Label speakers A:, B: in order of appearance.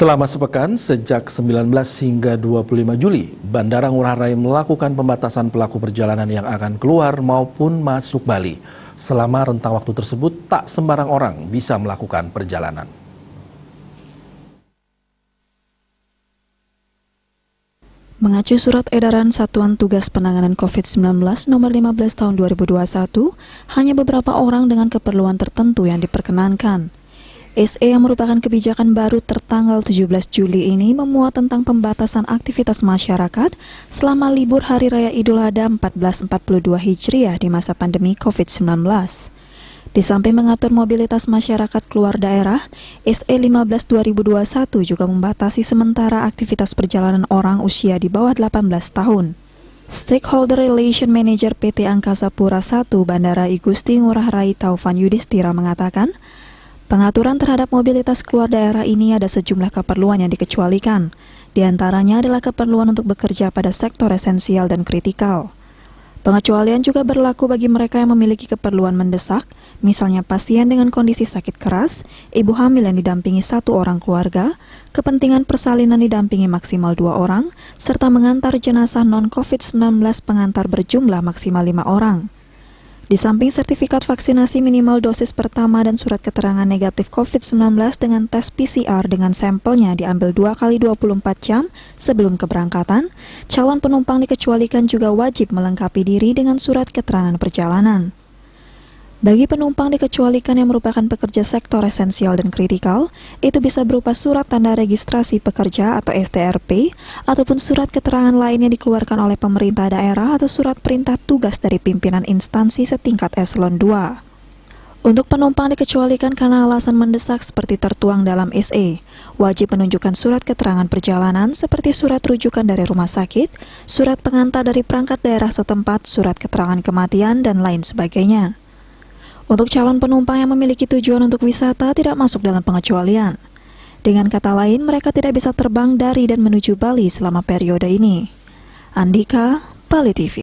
A: Selama sepekan, sejak 19 hingga 25 Juli, Bandara Ngurah Rai melakukan pembatasan pelaku perjalanan yang akan keluar maupun masuk Bali. Selama rentang waktu tersebut, tak sembarang orang bisa melakukan perjalanan.
B: Mengacu surat edaran Satuan Tugas Penanganan COVID-19 nomor 15 tahun 2021, hanya beberapa orang dengan keperluan tertentu yang diperkenankan. SE yang merupakan kebijakan baru tertanggal 17 Juli ini memuat tentang pembatasan aktivitas masyarakat selama libur Hari Raya Idul Adha 1442 Hijriah di masa pandemi COVID-19. Di samping mengatur mobilitas masyarakat keluar daerah, SE 15/2021 juga membatasi sementara aktivitas perjalanan orang usia di bawah 18 tahun. Stakeholder Relation Manager PT Angkasa Pura I Bandara I Gusti Ngurah Rai Taufan Yudhistira mengatakan, pengaturan terhadap mobilitas keluar daerah ini ada sejumlah keperluan yang dikecualikan. Di antaranya adalah keperluan untuk bekerja pada sektor esensial dan kritikal. Pengecualian juga berlaku bagi mereka yang memiliki keperluan mendesak, misalnya pasien dengan kondisi sakit keras, ibu hamil yang didampingi 1 orang keluarga, kepentingan persalinan didampingi maksimal 2 orang, serta mengantar jenazah non-COVID-19 pengantar berjumlah maksimal 5 orang. Di samping sertifikat vaksinasi minimal dosis pertama dan surat keterangan negatif COVID-19 dengan tes PCR dengan sampelnya diambil 2 kali 24 jam sebelum keberangkatan, calon penumpang dikecualikan juga wajib melengkapi diri dengan surat keterangan perjalanan. Bagi penumpang dikecualikan yang merupakan pekerja sektor esensial dan kritikal, itu bisa berupa surat tanda registrasi pekerja atau STRP, ataupun surat keterangan lain yang dikeluarkan oleh pemerintah daerah atau surat perintah tugas dari pimpinan instansi setingkat eselon 2. Untuk penumpang dikecualikan karena alasan mendesak seperti tertuang dalam SE, wajib menunjukkan surat keterangan perjalanan seperti surat rujukan dari rumah sakit, surat pengantar dari perangkat daerah setempat, surat keterangan kematian, dan lain sebagainya. Untuk calon penumpang yang memiliki tujuan untuk wisata tidak masuk dalam pengecualian. Dengan kata lain, mereka tidak bisa terbang dari dan menuju Bali selama periode ini. Andika, Bali TV.